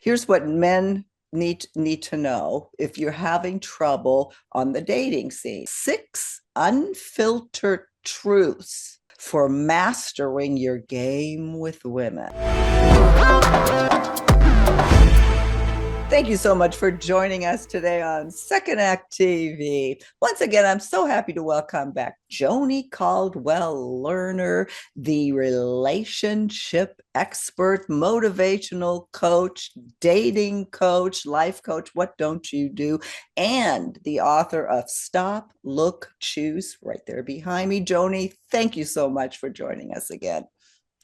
Here's what men need to know if you're having trouble on the dating scene. 6 unfiltered truths for mastering your game with women. Thank you so much for joining us today on Second Act TV. Once again, I'm so happy to welcome back Joni Caldwell Lerner, the relationship expert, motivational coach, dating coach, life coach, what don't you do, and the author of Stop, Look, Choose, right there behind me. Joni, thank you so much for joining us again.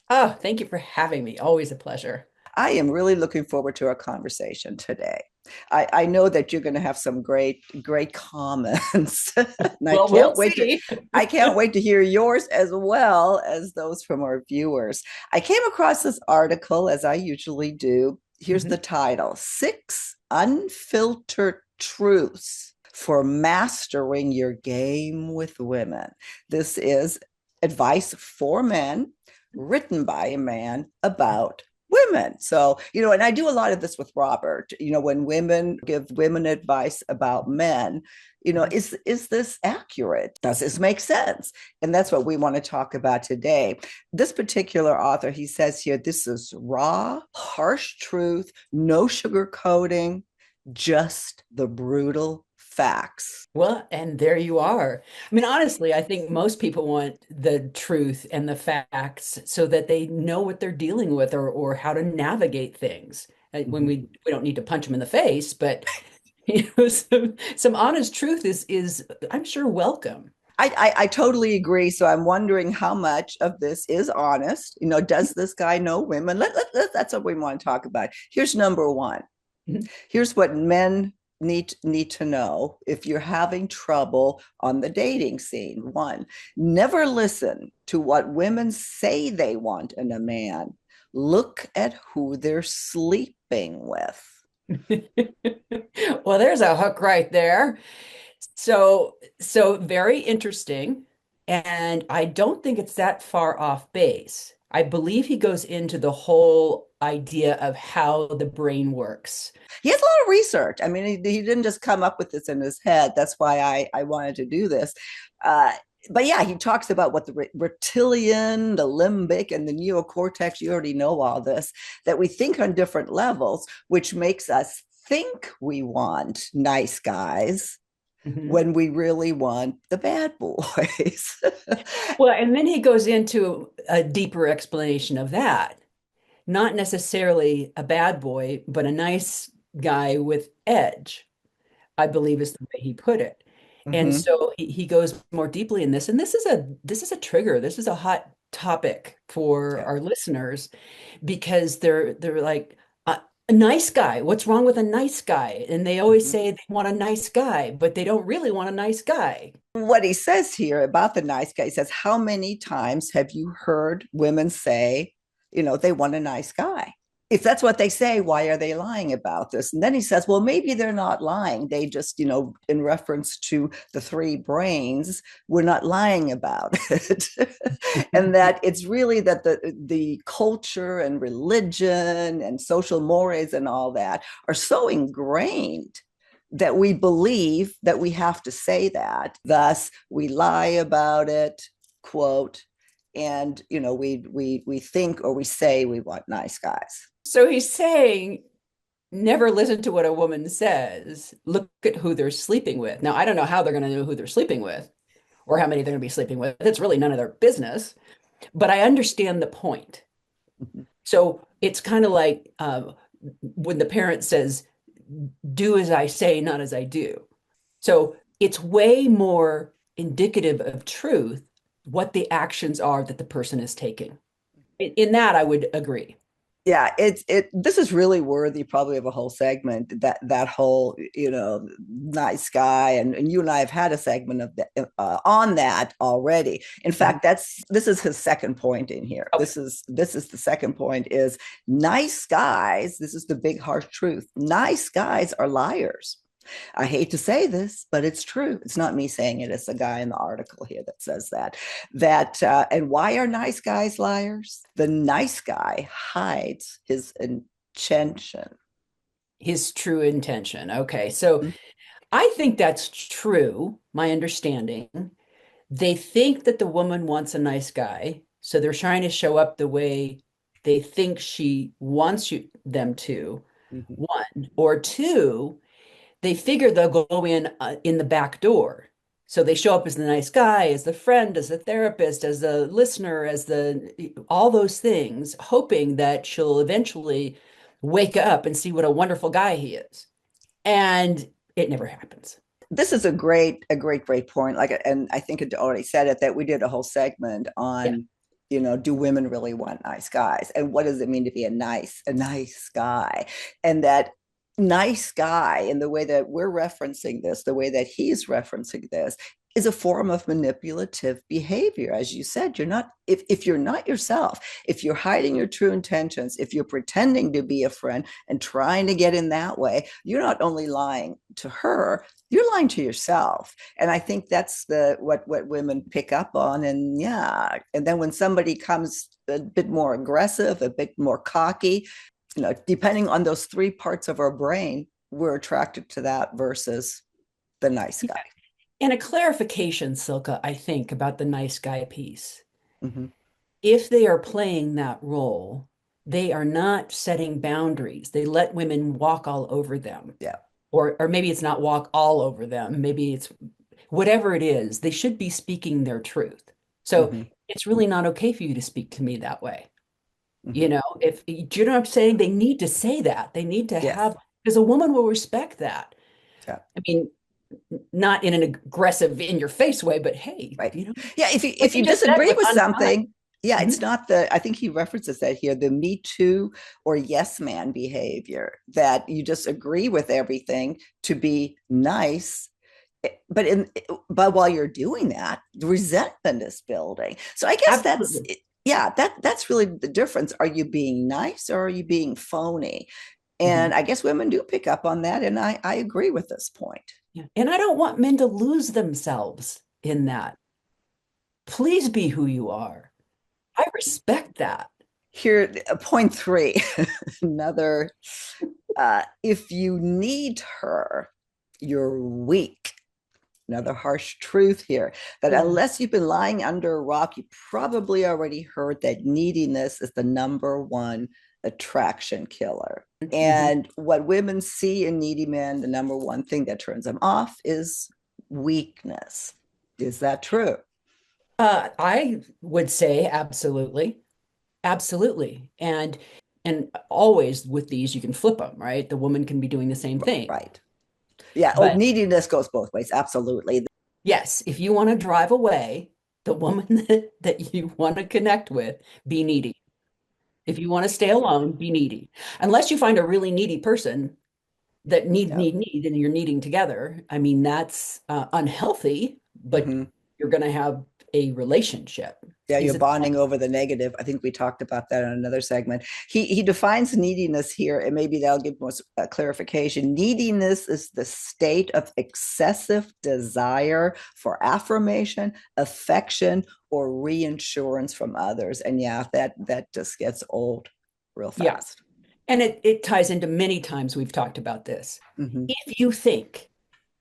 Oh, thank you for having me. Always a pleasure. I am really looking forward to our conversation today. I know that you're going to have some great comments, and Well, we'll see. I can't wait to hear yours as well as those from our viewers. I came across this article, as I usually do. Here's the Mhm. title: 6 Unfiltered Truths for Mastering Your Game with Women. This is advice for men, written by a man about women. So, and I do a lot of this with Robert, when women give women advice about men, is this accurate? Does this make sense? And that's what we want to talk about today. This particular author, he says here, this is raw, harsh truth, no sugarcoating, just the brutal facts. Well, and there you are. I mean, honestly, I think most people want the truth and the facts so that they know what they're dealing with or how to navigate things. When Mhm. we don't need to punch them in the face, but some honest truth is I'm sure welcome. I totally agree. So I'm wondering how much of this is honest. Does this guy know women? That's what we want to talk about. Here's number one. Mhm. Here's what men need to know if you're having trouble on the dating scene. One, never listen to what women say they want in a man. Look at who they're sleeping with. Well, there's a hook right there. So very interesting. And I don't think it's that far off base. I believe he goes into the whole idea of how the brain works. He has a lot of research. I mean, he didn't just come up with this in his head. That's why I wanted to do this. Uh, but yeah, he talks about what the reptilian, the limbic, and the neocortex, you already know all this, that we think on different levels, which makes us think we want nice guys Mhm. when we really want the bad boys. Well, and then he goes into a deeper explanation of that. Not necessarily a bad boy, but a nice guy with edge, I believe is the way he put it. And Mm-hmm. so he goes more deeply in this. And this is a trigger. This is a hot topic for Yeah. our listeners because they're like a nice guy. What's wrong with a nice guy? And they always Mm-hmm. say they want a nice guy, but they don't really want a nice guy. What he says here about the nice guy, he says, how many times have you heard women say, they want a nice guy? If that's what they say, why are they lying about this? And then he says, well, maybe they're not lying. They just, in reference to the 3 brains, we're not lying about it. And that it's really that the culture and religion and social mores and all that are so ingrained that we believe that we have to say that. Thus, we lie about it, quote, and we think or we say we want nice guys. So he's saying never listen to what a woman says. Look at who they're sleeping with. Now, I don't know how they're going to know who they're sleeping with or how many they're going to be sleeping with. It's really none of their business, but I understand the point. So it's kind of like when the parent says, do as I say, not as I do. So it's way more indicative of truth what the actions are that the person is taking. In that, I would agree. Yeah, this is really worthy probably of a whole segment, that whole nice guy, and you and I have had a segment of that on that already. In Mhm. fact, this is his second point in here. Okay. This is the second point: is nice guys, this is the big harsh truth, nice guys are liars. I hate to say this, but it's true. It's not me saying it. It's a guy in the article here that says that. And why are nice guys liars? The nice guy hides his intention. His true intention. Okay. So Mhm. I think that's true, my understanding. They think that the woman wants a nice guy, so they're trying to show up the way they think she wants them to, Mhm. one. Or two, they figure they'll go in the back door. So they show up as the nice guy, as the friend, as the therapist, as the listener, as the all those things, hoping that she'll eventually wake up and see what a wonderful guy he is. And it never happens. This is great point. Like, and I think it already said it that we did a whole segment Yeah. on, do women really want nice guys, and what does it mean to be a nice guy, and that nice guy, in the way that we're referencing this, the way that he's referencing this, is a form of manipulative behavior. As you said, you're not, if you're not yourself, if you're hiding your true intentions, if you're pretending to be a friend and trying to get in that way, you're not only lying to her, you're lying to yourself. And I think that's the what women pick up on. And yeah, and then when somebody comes a bit more aggressive, a bit more cocky, depending on those three parts of our brain, we're attracted to that versus the nice Yeah. guy. And a clarification, Silka, I think, about the nice guy piece. Mm-hmm. If they are playing that role, they are not setting boundaries. They let women walk all over them. Yeah. Or maybe it's not walk all over them. Maybe it's whatever it is, they should be speaking their truth. So Mm-hmm. it's really not okay for you to speak to me that way. Mm-hmm. If do you know what I'm saying? They need to say that. They need to Yes. have, because a woman will respect that. Yeah. I mean, not in an aggressive, in your face way, but hey, Right. Yeah. If you what if you you just said disagree was with unkind. something, yeah, Mhm. it's not the. I think he references that here, the Me Too or yes man behavior, that you just agree with everything to be nice. But while you're doing that, the resentment is building. So I guess that's, Absolutely. yeah, that's really the difference. Are you being nice or are you being phony? And Mhm. I guess women do pick up on that, and I agree with this point. Yeah. And I don't want men to lose themselves in that. Please be who you are. I respect that. Here, point three, another. If you need her, you're weak. Another harsh truth here, that Oh. unless you've been lying under a rock, you probably already heard that neediness is the number one attraction killer. Mhm. And what women see in needy men, the number one thing that turns them off is weakness. Is that true? I would say absolutely. Absolutely. And always with these, you can flip them, right? The woman can be doing the same thing. Right. Yeah. Oh, But neediness goes both ways. Absolutely. yes, if you want to drive away the woman that you want to connect with, be needy. If you want to stay alone, be needy. Unless you find a really needy person that Yeah. and you're needing together. I mean, that's unhealthy, but Mm-hmm. you're going to have a relationship. Yeah, you're Is it? bonding over the negative. I think we talked about that in another segment. He defines neediness here, and maybe that'll give more clarification. Neediness is the state of excessive desire for affirmation, affection, or reinsurance from others. And yeah, that just gets old real Yeah. fast. And it ties into many times we've talked about this. Mm-hmm. If you think,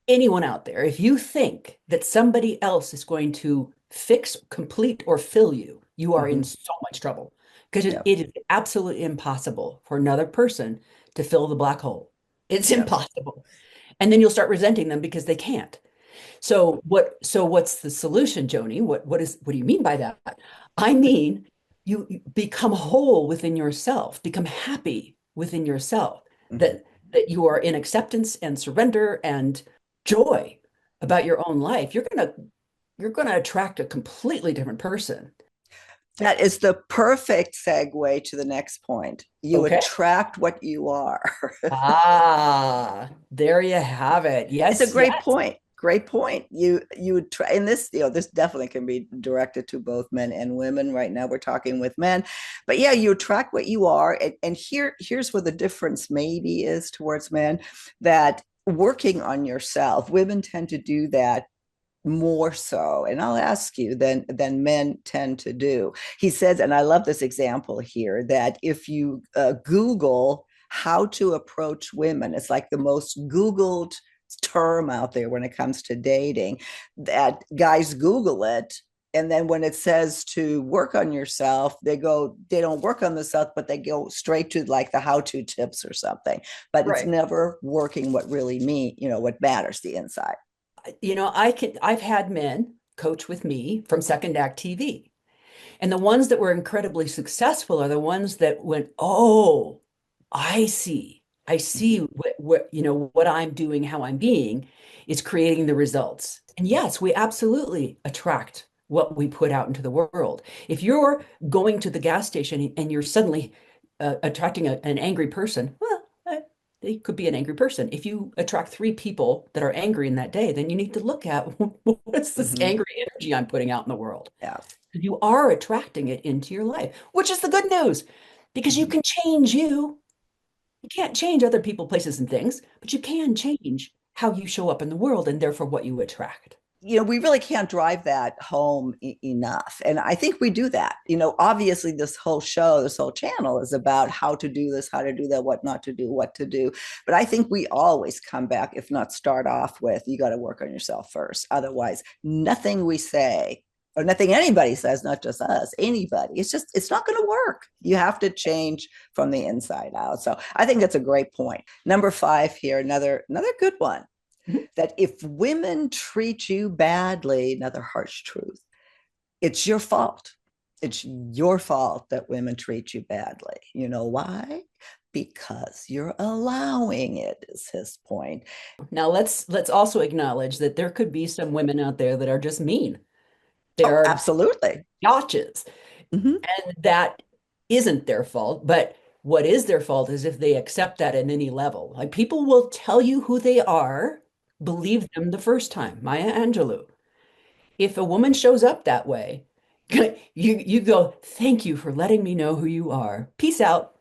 anyone out there, if you think that somebody else is going to fix, complete, or fill you, you are in Mm-hmm. so much trouble because Yeah, it is absolutely impossible for another person to fill the black hole. It's yeah. impossible. And then you'll start resenting them because they can't. So what's the solution, Joni? What do you mean by that? I mean, you become whole within yourself, become happy within yourself, Mm-hmm. that you are in acceptance and surrender and joy about your own life. You're gonna attract a completely different person. That is the perfect segue to the next point. You Okay. attract what you are. Ah, there you have it. It's a Yes, great yes. point. Great point. You would try, and this, this definitely can be directed to both men and women. Right now, we're talking with men, but yeah, you attract what you are, and here's where the difference maybe is towards men. That working on yourself, women tend to do that more so, and I'll ask you, than men tend to do. He says, and I love this example here, that if you Google how to approach women. It's like the most Googled term out there when it comes to dating, that guys Google it. And then when it says to work on yourself, they don't work on themselves, but they go straight to like the how-to tips or something. But it's Right. never working what really what matters, the inside. I've had men coach with me from Second Act TV. And the ones that were incredibly successful are the ones that went, oh, I see. I see what I'm doing, how I'm being is creating the results. And yes, we absolutely attract what we put out into the world. If you're going to the gas station and you're suddenly attracting an angry person, well, they could be an angry person. If you attract three people that are angry in that day, then you need to look at what's this Mm-hmm. angry energy I'm putting out in the world. Yeah. You are attracting it into your life, which is the good news because you Mm-hmm. can change you. You can't change other people, places, and things, but you can change how you show up in the world and therefore what you attract. We really can't drive that home enough. And I think we do that. Obviously, this whole channel is about how to do this, how to do that, what not to do, what to do. But I think we always come back, if not start off with, you got to work on yourself first. Otherwise, nothing we say or nothing anybody says, not just us, anybody, it's not going to work. You have to change from the inside out. So I think that's a great point. Number 5 here, another good one, Mhm. that if women treat you badly, another harsh truth, it's your fault. It's your fault that women treat you badly. You know why? Because you're allowing it, is his point. Now let's also acknowledge that there could be some women out there that are just mean. Oh, They're absolutely. gotchas, Mm-hmm. and that isn't their fault. But what is their fault is if they accept that at any level. Like people will tell you who they are, believe them the first time. Maya Angelou. If a woman shows up that way, you go, thank you for letting me know who you are. Peace out.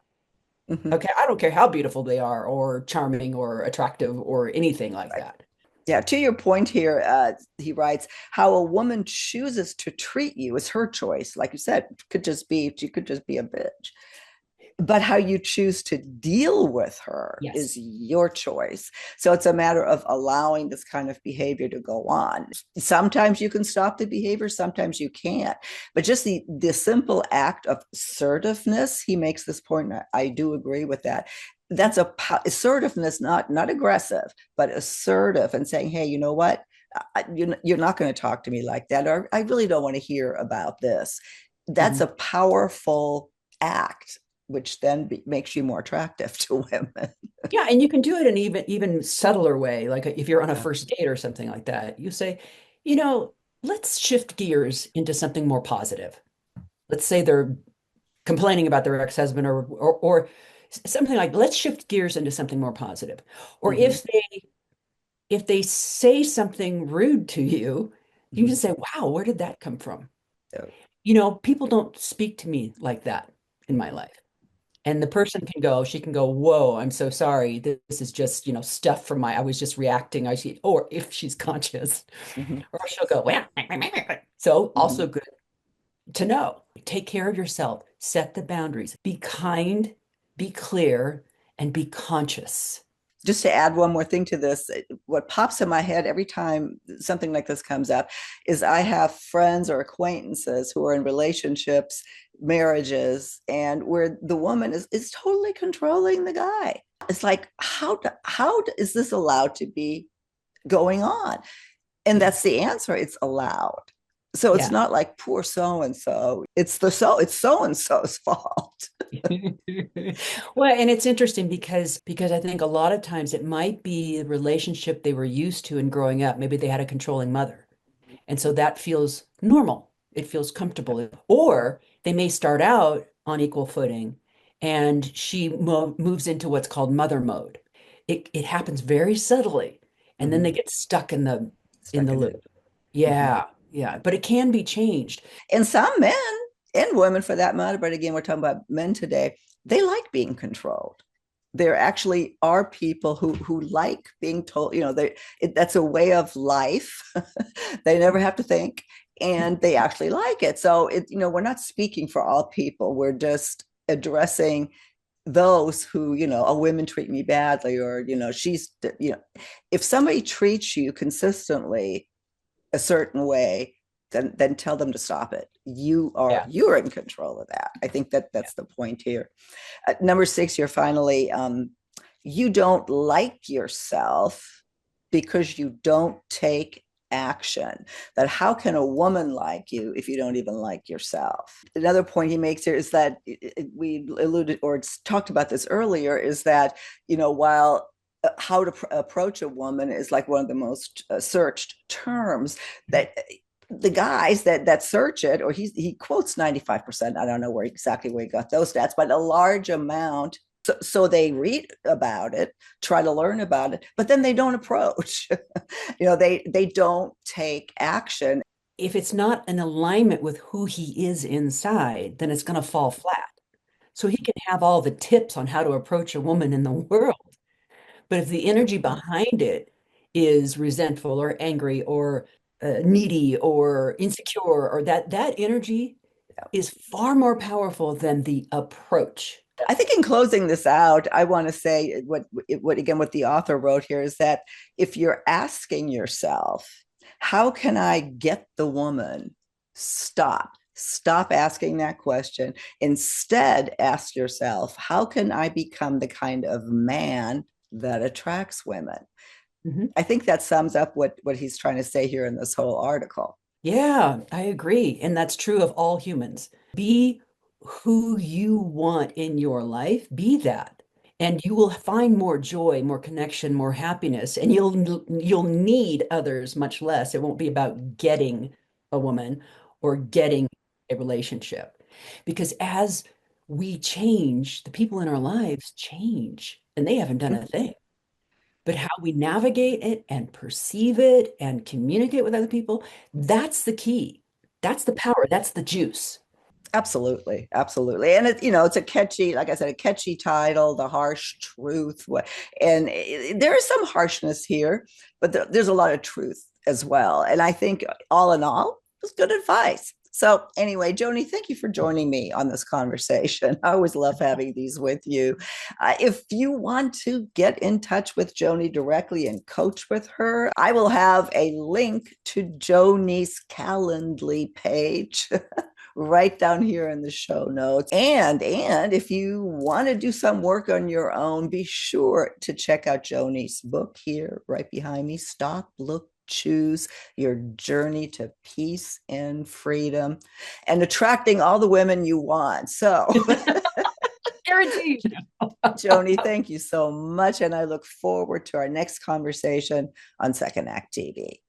Mm-hmm. Okay, I don't care how beautiful they are or charming or attractive or anything like Right. that. Yeah, to your point here, he writes, how a woman chooses to treat you is her choice. Like you said, she could just be a bitch. But how you choose to deal with her Yes. is your choice. So it's a matter of allowing this kind of behavior to go on. Sometimes you can stop the behavior, sometimes you can't. But just the simple act of assertiveness, he makes this point, and I do agree with that. That's assertiveness, not aggressive, but assertive, and saying, hey, you know what? You're not going to talk to me like that, or I really don't want to hear about this. That's Mhm. a powerful act, which then makes you more attractive to women. Yeah, and you can do it in even subtler way. Like if you're on a Yeah. first date or something like that, you say, let's shift gears into something more positive. Let's say they're complaining about their ex-husband or something like, let's shift gears into something more positive. Or Mm-hmm. if they say something rude to you, you Mm-hmm. can say, wow, where did that come from? So, People don't speak to me like that in my life. And the person she can go, whoa, I'm so sorry. This is just, stuff from I was just reacting. Or if she's conscious, mm-hmm. or she'll go, well, so Mm-hmm. also good to know. Take care of yourself, set the boundaries, be kind, be clear, and be conscious. Just to add one more thing to this, what pops in my head every time something like this comes up is I have friends or acquaintances who are in relationships, marriages, and where the woman is totally controlling the guy. It's like, how is this allowed to be going on? And Yeah. that's the answer. It's allowed. So it's Yeah. not like poor so and so. It's so and so's fault. Well, and it's interesting because I think a lot of times it might be the relationship they were used to in growing up. Maybe they had a controlling mother. And so that feels normal. It feels comfortable. Or they may start out on equal footing and she moves into what's called mother mode. It happens very subtly and then they Mm-hmm. get stuck in the Stuck in it. loop. Mm-hmm. Yeah, yeah, but it can be changed. And some men and women for that matter, but again, we're talking about men today, they like being controlled. There actually are people who like being told, that's a way of life. They never have to think, and they actually like it. So we're not speaking for all people. We're just addressing those who, oh, women treat me badly, or, if somebody treats you consistently a certain way, then tell them to stop it. Yeah. You're in control of that. I think Yeah. that's the point here. Number 6, you're finally, you don't like yourself because you don't take action. That how can a woman like you if you don't even like yourself? Another point he makes here is that we alluded or talked about this earlier, is that, while how to approach a woman is like one of the most searched terms, that the guys that search it, or he quotes 95%, I don't know exactly where he got those stats, but a large amount. So they read about it, try to learn about it, but then they don't approach. They don't take action. If it's not in alignment with who he is inside, then it's going to fall flat. So he can have all the tips on how to approach a woman in the world. But if the energy behind it is resentful or angry or needy or insecure, or that energy is far more powerful than the approach. I think in closing this out, I want to say what the author wrote here is that if you're asking yourself, how can I get the woman? Stop asking that question. Instead, ask yourself, how can I become the kind of man that attracts women? Mhm. I think that sums up what he's trying to say here in this whole article. Yeah, I agree. And that's true of all humans. Be who you want in your life, be that. And you will find more joy, more connection, more happiness, and you'll need others much less. It won't be about getting a woman or getting a relationship. Because as we change, the people in our lives change, and they haven't done a thing. But how we navigate it and perceive it and communicate with other people, that's the key. That's the power. That's the juice. Absolutely, absolutely, and it's a catchy, like I said, a catchy title, "The Harsh Truth," and there is some harshness here, but there's a lot of truth as well. And I think, all in all, it was good advice. So anyway, Joni, thank you for joining me on this conversation. I always love having these with you. If you want to get in touch with Joni directly and coach with her, I will have a link to Joni's Calendly page right down here in the show notes. And if you want to do some work on your own, be sure to check out Joni's book here right behind me, Stop, Look, Choose: Your Journey to Peace and Freedom, and attracting all the women you want. So Guaranteed. Joni, thank you so much, and I look forward to our next conversation on Second Act TV.